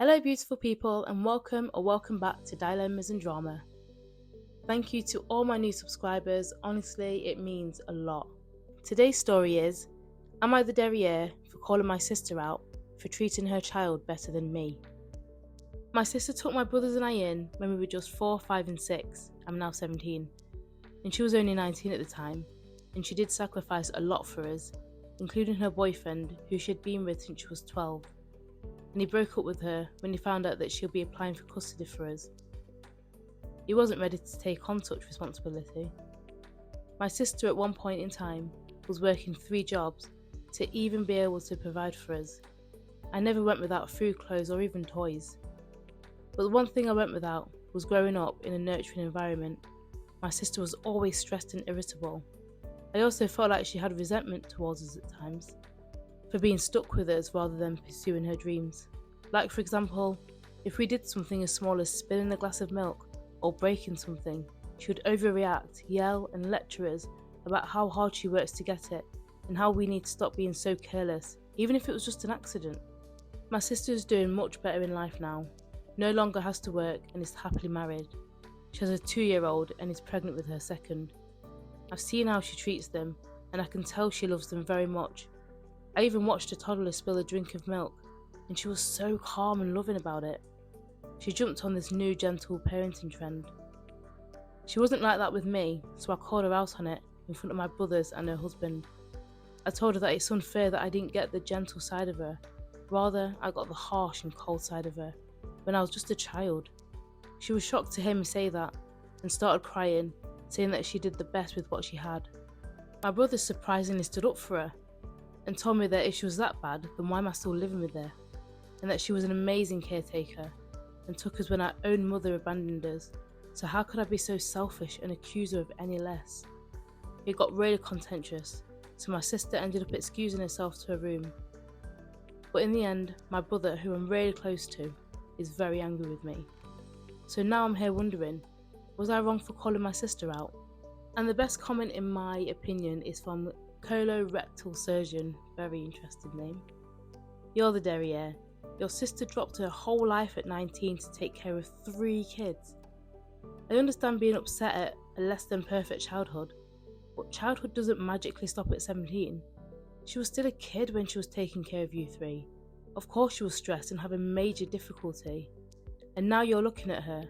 Hello beautiful people and welcome back to Dilemmas and Drama. Thank you to all my new subscribers, honestly it means a lot. Today's story is, am I the derriere for calling my sister out for treating her child better than me? My sister took my brothers and I in when we were just 4, 5 and 6, I'm now 17, and she was only 19 at the time, and she did sacrifice a lot for us, including her boyfriend who she had been with since she was 12. And he broke up with her when he found out that she'll be applying for custody for us. He wasn't ready to take on such responsibility. My sister at one point in time was working 3 jobs to even be able to provide for us. I never went without food, clothes or even toys. But the one thing I went without was growing up in a nurturing environment. My sister was always stressed and irritable. I also felt like she had resentment towards us at times, for being stuck with us rather than pursuing her dreams. Like for example, if we did something as small as spilling a glass of milk or breaking something, she would overreact, yell and lecture us about how hard she works to get it and how we need to stop being so careless, even if it was just an accident. My sister is doing much better in life now, no longer has to work and is happily married. She has a 2-year-old and is pregnant with her second. I've seen how she treats them and I can tell she loves them very much. I even watched a toddler spill a drink of milk, and she was so calm and loving about it. She jumped on this new gentle parenting trend. She wasn't like that with me, so I called her out on it in front of my brothers and her husband. I told her that it's unfair that I didn't get the gentle side of her, rather I got the harsh and cold side of her, when I was just a child. She was shocked to hear me say that, and started crying, saying that she did the best with what she had. My brothers surprisingly stood up for her, and told me that if she was that bad, then why am I still living with her? And that she was an amazing caretaker, and took us when our own mother abandoned us, so how could I be so selfish and accuse her of any less? It got really contentious, so my sister ended up excusing herself to her room. But in the end, my brother, who I'm really close to, is very angry with me. So now I'm here wondering, was I wrong for calling my sister out? And the best comment in my opinion is from colorectal surgeon, very interesting name. You're the derriere. Your sister dropped her whole life at 19 to take care of 3 kids. I understand being upset at a less than perfect childhood, but childhood doesn't magically stop at 17. She was still a kid when she was taking care of you 3. Of course she was stressed and having major difficulty. And now you're looking at her,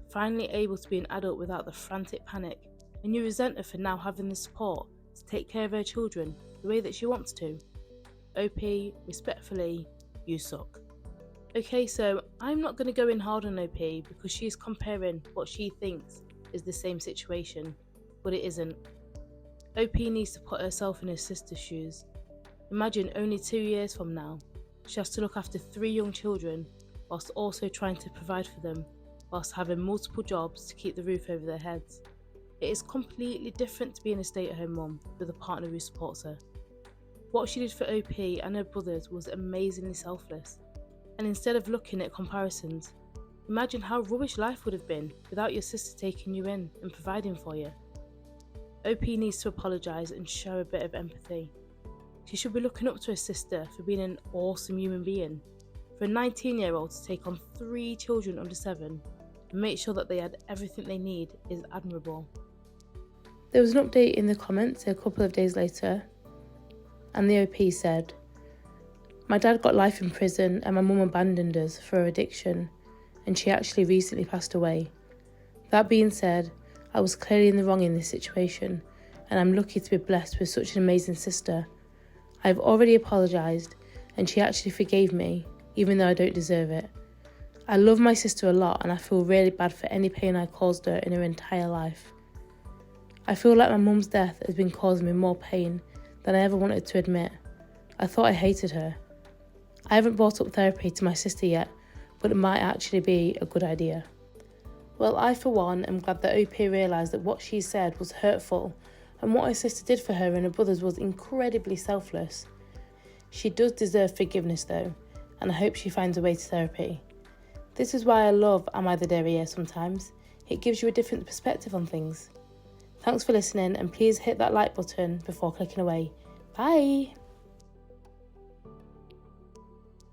finally able to be an adult without the frantic panic, and you resent her for now having the support to take care of her children the way that she wants to. OP, respectfully, you suck. Okay, so I'm not going to go in hard on OP because she's comparing what she thinks is the same situation, but it isn't. OP needs to put herself in her sister's shoes. Imagine only 2 years from now, she has to look after 3 young children whilst also trying to provide for them, whilst having multiple jobs to keep the roof over their heads. It is completely different to being a stay-at-home mum with a partner who supports her. What she did for OP and her brothers was amazingly selfless. And instead of looking at comparisons, imagine how rubbish life would have been without your sister taking you in and providing for you. OP needs to apologise and show a bit of empathy. She should be looking up to her sister for being an awesome human being. For a 19-year-old to take on 3 children under 7 and make sure that they had everything they need is admirable. There was an update in the comments a couple of days later, and the OP said, "My dad got life in prison and my mum abandoned us for her addiction, and she actually recently passed away. That being said, I was clearly in the wrong in this situation, and I'm lucky to be blessed with such an amazing sister. I've already apologised, and she actually forgave me, even though I don't deserve it. I love my sister a lot and I feel really bad for any pain I caused her in her entire life. I feel like my mum's death has been causing me more pain than I ever wanted to admit. I thought I hated her. I haven't brought up therapy to my sister yet, but it might actually be a good idea." Well, I for one am glad that OP realised that what she said was hurtful and what her sister did for her and her brothers was incredibly selfless. She does deserve forgiveness though, and I hope she finds a way to therapy. This is why I love Am I the Derriere sometimes. It gives you a different perspective on things. Thanks for listening and please hit that like button before clicking away. Bye!